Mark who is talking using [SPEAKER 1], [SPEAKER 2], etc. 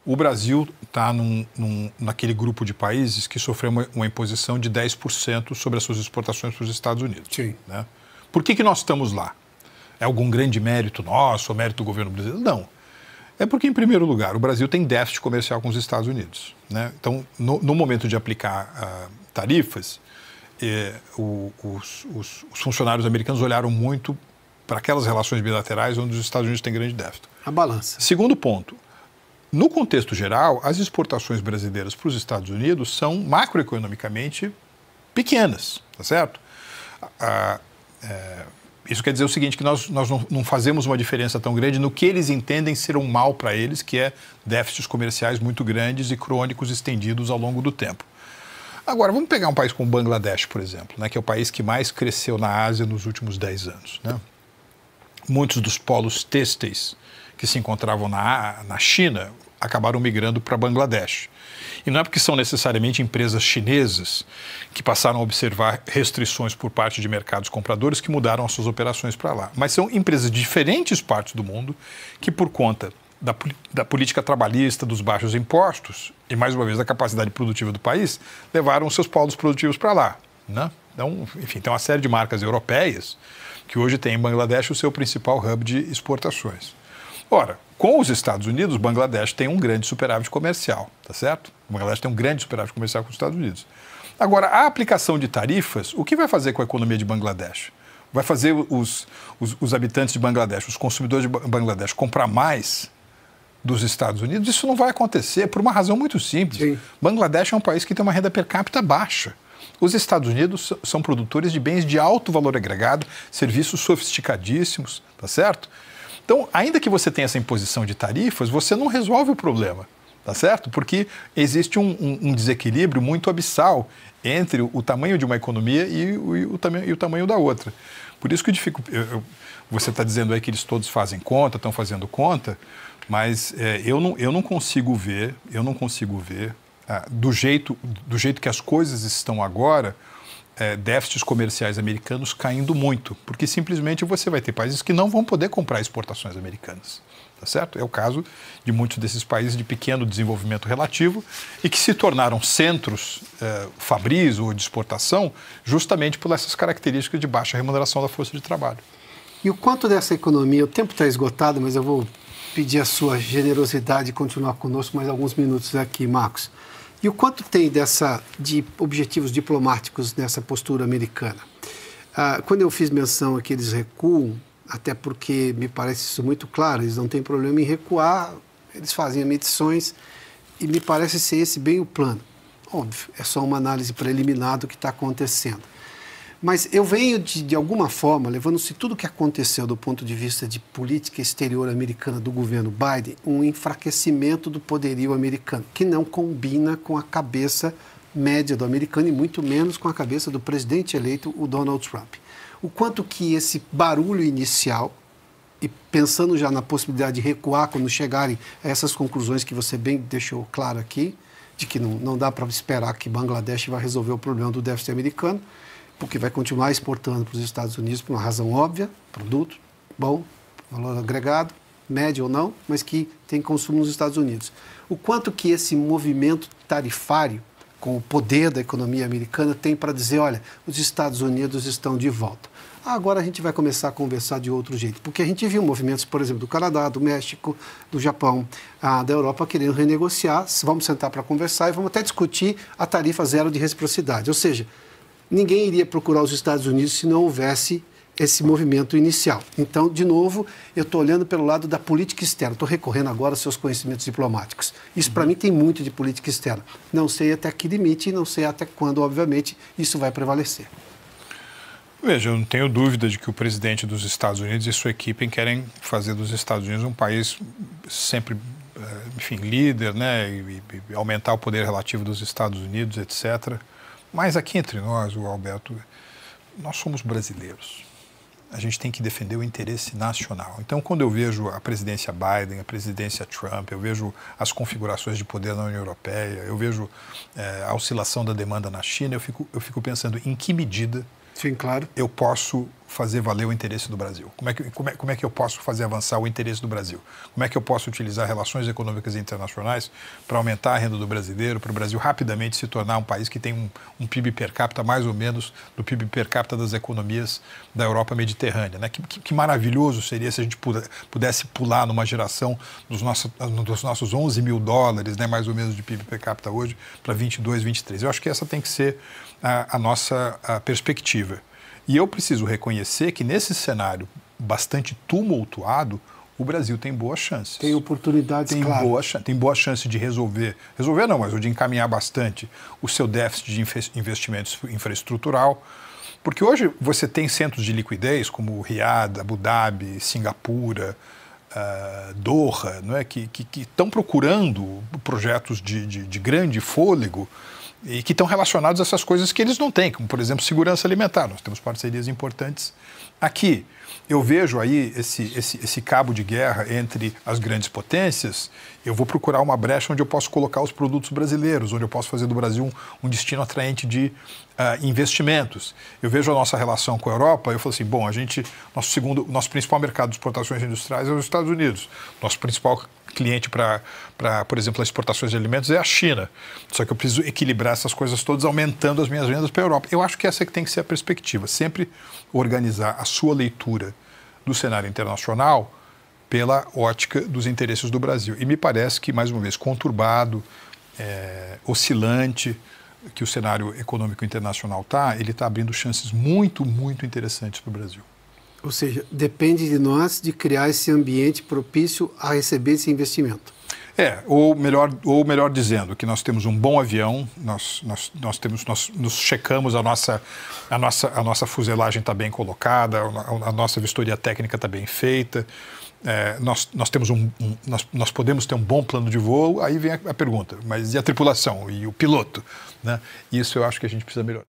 [SPEAKER 1] O Brasil está naquele grupo de países que sofreu uma imposição de 10% sobre as suas exportações para os Estados Unidos.
[SPEAKER 2] Sim.
[SPEAKER 1] Né? Por que nós estamos lá? É algum grande mérito nosso ou mérito do governo brasileiro? Não. É porque, em primeiro lugar, o Brasil tem déficit comercial com os Estados Unidos. Né? Então, no momento de aplicar tarifas, os funcionários americanos olharam muito para aquelas relações bilaterais onde os Estados Unidos têm grande déficit.
[SPEAKER 2] A balança.
[SPEAKER 1] Segundo ponto, no contexto geral, as exportações brasileiras para os Estados Unidos são macroeconomicamente pequenas, tá certo? Isso quer dizer o seguinte, que nós não fazemos uma diferença tão grande no que eles entendem ser um mal para eles, que é déficits comerciais muito grandes e crônicos estendidos ao longo do tempo. Agora, vamos pegar um país como o Bangladesh, por exemplo, né, que é o país que mais cresceu na Ásia nos últimos 10 anos. Né? Muitos dos polos têxteis que se encontravam na China acabaram migrando para Bangladesh. E não é porque são necessariamente empresas chinesas que passaram a observar restrições por parte de mercados compradores que mudaram as suas operações para lá. Mas são empresas de diferentes partes do mundo que, por conta da política trabalhista, dos baixos impostos e, mais uma vez, da capacidade produtiva do país, levaram seus polos produtivos para lá. Né? Então, enfim, tem uma série de marcas europeias que hoje têm em Bangladesh o seu principal hub de exportações. Ora, com os Estados Unidos, o Bangladesh tem um grande superávit comercial, tá certo? O Bangladesh tem um grande superávit comercial com os Estados Unidos. Agora, a aplicação de tarifas, o que vai fazer com a economia de Bangladesh? Vai fazer os habitantes de Bangladesh, os consumidores de Bangladesh, comprar mais dos Estados Unidos? Isso não vai acontecer por uma razão muito simples.
[SPEAKER 2] Sim.
[SPEAKER 1] Bangladesh é um país que tem uma renda per capita baixa. Os Estados Unidos são produtores de bens de alto valor agregado, serviços sofisticadíssimos, tá certo? Então, ainda que você tenha essa imposição de tarifas, você não resolve o problema, tá certo? Porque existe um desequilíbrio muito abissal entre o tamanho de uma economia e o tamanho da outra. Por isso que você está dizendo aí que eles todos fazem conta, estão fazendo conta, mas eu não consigo ver do jeito que as coisas estão agora, déficits comerciais americanos caindo muito, porque simplesmente você vai ter países que não vão poder comprar exportações americanas, tá certo? É o caso de muitos desses países de pequeno desenvolvimento relativo e que se tornaram centros fabris ou de exportação justamente por essas características de baixa remuneração da força de trabalho.
[SPEAKER 2] E o quanto dessa economia, o tempo está esgotado, mas eu vou pedir a sua generosidade de continuar conosco mais alguns minutos aqui, Marcos. E o quanto tem de objetivos diplomáticos nessa postura americana? Quando eu fiz menção a que eles recuam, até porque me parece isso muito claro, eles não têm problema em recuar, eles fazem medições e me parece ser esse bem o plano. Óbvio, é só uma análise preliminar do que está acontecendo. Mas eu venho, de alguma forma, levando-se tudo o que aconteceu do ponto de vista de política exterior americana do governo Biden, um enfraquecimento do poderio americano, que não combina com a cabeça média do americano e muito menos com a cabeça do presidente eleito, o Donald Trump. O quanto que esse barulho inicial, e pensando já na possibilidade de recuar quando chegarem a essas conclusões que você bem deixou claro aqui, de que não dá para esperar que Bangladesh vai resolver o problema do déficit americano, porque vai continuar exportando para os Estados Unidos por uma razão óbvia, produto bom, valor agregado, médio ou não, mas que tem consumo nos Estados Unidos. O quanto que esse movimento tarifário, com o poder da economia americana, tem para dizer, olha, os Estados Unidos estão de volta. Agora a gente vai começar a conversar de outro jeito, porque a gente viu movimentos, por exemplo, do Canadá, do México, do Japão, da Europa querendo renegociar, vamos sentar para conversar e vamos até discutir a tarifa zero de reciprocidade, ou seja, ninguém iria procurar os Estados Unidos se não houvesse esse movimento inicial. Então, de novo, eu estou olhando pelo lado da política externa, estou recorrendo agora aos seus conhecimentos diplomáticos. Isso, para mim, tem muito de política externa. Não sei até que limite, não sei até quando, obviamente, isso vai prevalecer.
[SPEAKER 1] Veja, eu não tenho dúvida de que o presidente dos Estados Unidos e sua equipe querem fazer dos Estados Unidos um país sempre, enfim, líder, né, e aumentar o poder relativo dos Estados Unidos, etc., mas aqui entre nós, o Alberto, nós somos brasileiros. A gente tem que defender o interesse nacional. Então, quando eu vejo a presidência Biden, a presidência Trump, eu vejo as configurações de poder na União Europeia, eu vejo a oscilação da demanda na China, eu fico pensando em que medida
[SPEAKER 2] Sim, claro.
[SPEAKER 1] eu posso fazer valer o interesse do Brasil? Como é que eu posso fazer avançar o interesse do Brasil? Como é que eu posso utilizar relações econômicas internacionais para aumentar a renda do brasileiro, para o Brasil rapidamente se tornar um país que tem um PIB per capita mais ou menos do PIB per capita das economias da Europa mediterrânea, né? Que maravilhoso seria se a gente pudesse pular numa geração dos nossos 11 mil dólares, né, mais ou menos de PIB per capita hoje, para 22, 23. Eu acho que essa tem que ser a nossa perspectiva. E eu preciso reconhecer que nesse cenário bastante tumultuado, o Brasil tem boas chances.
[SPEAKER 2] Tem oportunidades, claro.
[SPEAKER 1] Tem boa chance de resolver não, mas de encaminhar bastante o seu déficit de investimentos infraestrutural. Porque hoje você tem centros de liquidez como Riad, Abu Dhabi, Singapura, Doha, não é? que estão procurando projetos de grande fôlego e que estão relacionados a essas coisas que eles não têm, como, por exemplo, segurança alimentar. Nós temos parcerias importantes aqui. Eu vejo aí esse cabo de guerra entre as grandes potências. Eu vou procurar uma brecha onde eu posso colocar os produtos brasileiros, onde eu posso fazer do Brasil um destino atraente de investimentos. Eu vejo a nossa relação com a Europa, eu falo assim, bom, nosso principal mercado de exportações industriais é os Estados Unidos. Nosso principal cliente para, por exemplo, as exportações de alimentos é a China. Só que eu preciso equilibrar essas coisas todas, aumentando as minhas vendas para a Europa. Eu acho que essa que tem que ser a perspectiva. Sempre organizar a sua leitura do cenário internacional pela ótica dos interesses do Brasil. E me parece que, mais uma vez, conturbado, oscilante, que o cenário econômico internacional ele está abrindo chances muito, muito interessantes para o Brasil.
[SPEAKER 2] Ou seja, depende de nós de criar esse ambiente propício a receber esse investimento.
[SPEAKER 1] Ou melhor dizendo, que nós temos um bom avião, nós nos checamos, a nossa fuselagem está bem colocada, a nossa vistoria técnica está bem feita, nós podemos ter um bom plano de voo. Aí vem a pergunta, mas e a tripulação e o piloto? Né? Isso eu acho que a gente precisa melhorar.